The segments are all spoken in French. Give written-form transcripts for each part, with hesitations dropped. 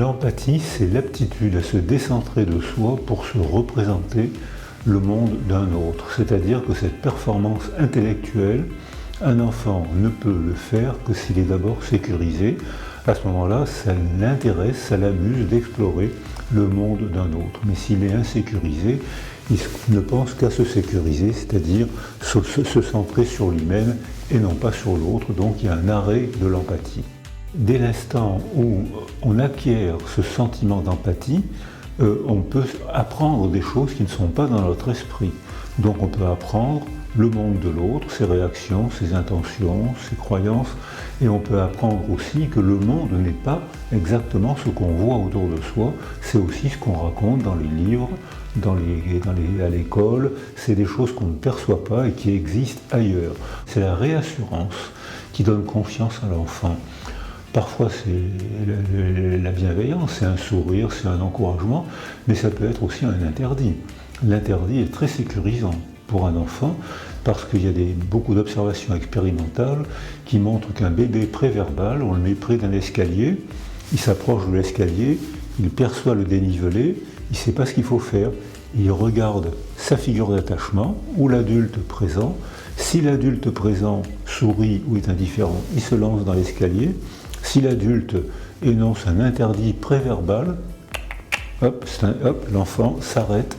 L'empathie, c'est l'aptitude à se décentrer de soi pour se représenter le monde d'un autre. C'est-à-dire que cette performance intellectuelle, un enfant ne peut le faire que s'il est d'abord sécurisé. À ce moment-là, ça l'intéresse, ça l'amuse d'explorer le monde d'un autre. Mais s'il est insécurisé, il ne pense qu'à se sécuriser, c'est-à-dire se centrer sur lui-même et non pas sur l'autre. Donc il y a un arrêt de l'empathie. Dès l'instant où on acquiert ce sentiment d'empathie, on peut apprendre des choses qui ne sont pas dans notre esprit. Donc on peut apprendre le monde de l'autre, ses réactions, ses intentions, ses croyances, et on peut apprendre aussi que le monde n'est pas exactement ce qu'on voit autour de soi, c'est aussi ce qu'on raconte dans les livres, à l'école, c'est des choses qu'on ne perçoit pas et qui existent ailleurs. C'est la réassurance qui donne confiance à l'enfant. Parfois c'est la bienveillance, c'est un sourire, c'est un encouragement, mais ça peut être aussi un interdit. L'interdit est très sécurisant pour un enfant parce qu'il y a beaucoup d'observations expérimentales qui montrent qu'un bébé préverbal, on le met près d'un escalier, il s'approche de l'escalier, il perçoit le dénivelé, il ne sait pas ce qu'il faut faire, il regarde sa figure d'attachement ou l'adulte présent. Si l'adulte présent sourit ou est indifférent, il se lance dans l'escalier. Si l'adulte énonce un interdit préverbal, l'enfant s'arrête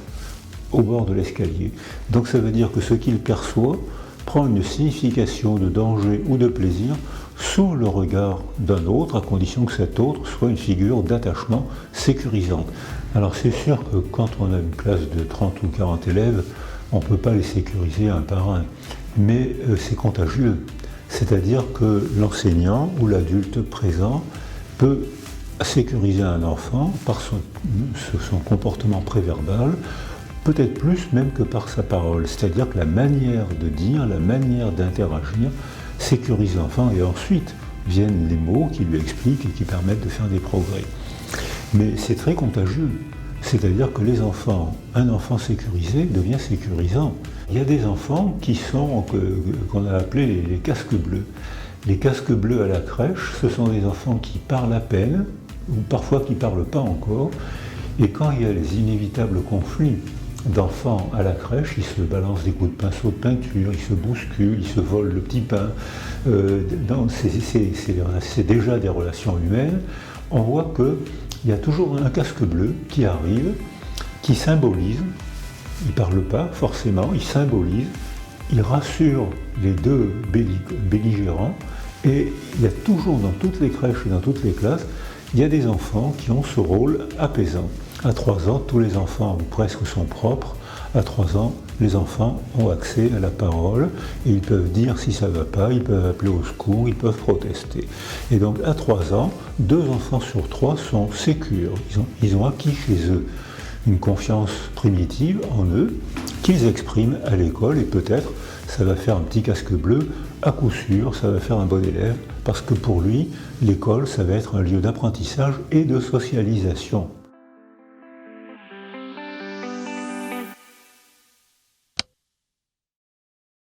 au bord de l'escalier. Donc ça veut dire que ce qu'il perçoit prend une signification de danger ou de plaisir sous le regard d'un autre, à condition que cet autre soit une figure d'attachement sécurisante. Alors c'est sûr que quand on a une classe de 30 ou 40 élèves, on ne peut pas les sécuriser un par un, mais c'est contagieux. C'est-à-dire que l'enseignant ou l'adulte présent peut sécuriser un enfant par son comportement préverbal, peut-être plus même que par sa parole. C'est-à-dire que la manière de dire, la manière d'interagir sécurise l'enfant et ensuite viennent les mots qui lui expliquent et qui permettent de faire des progrès. Mais c'est très contagieux. C'est-à-dire que un enfant sécurisé devient sécurisant. Il y a des enfants qu'on a appelés les casques bleus. Les casques bleus à la crèche, ce sont des enfants qui parlent à peine, ou parfois qui ne parlent pas encore, et quand il y a les inévitables conflits d'enfants à la crèche, ils se balancent des coups de pinceau de peinture, ils se bousculent, ils se volent le petit pain. C'est déjà des relations humaines. On voit qu'il y a toujours un casque bleu qui arrive, qui symbolise, il ne parle pas forcément, il symbolise, il rassure les deux belligérants, et il y a toujours dans toutes les crèches et dans toutes les classes, il y a des enfants qui ont ce rôle apaisant. À 3 ans, tous les enfants presque sont propres. À 3 ans, les enfants ont accès à la parole et ils peuvent dire si ça ne va pas, ils peuvent appeler au secours, ils peuvent protester. Et donc à 3 ans, 2 enfants sur 3 sont sécures. Ils ont acquis chez eux une confiance primitive en eux qu'ils expriment à l'école et peut-être ça va faire un petit casque bleu, à coup sûr ça va faire un bon élève parce que pour lui, l'école ça va être un lieu d'apprentissage et de socialisation.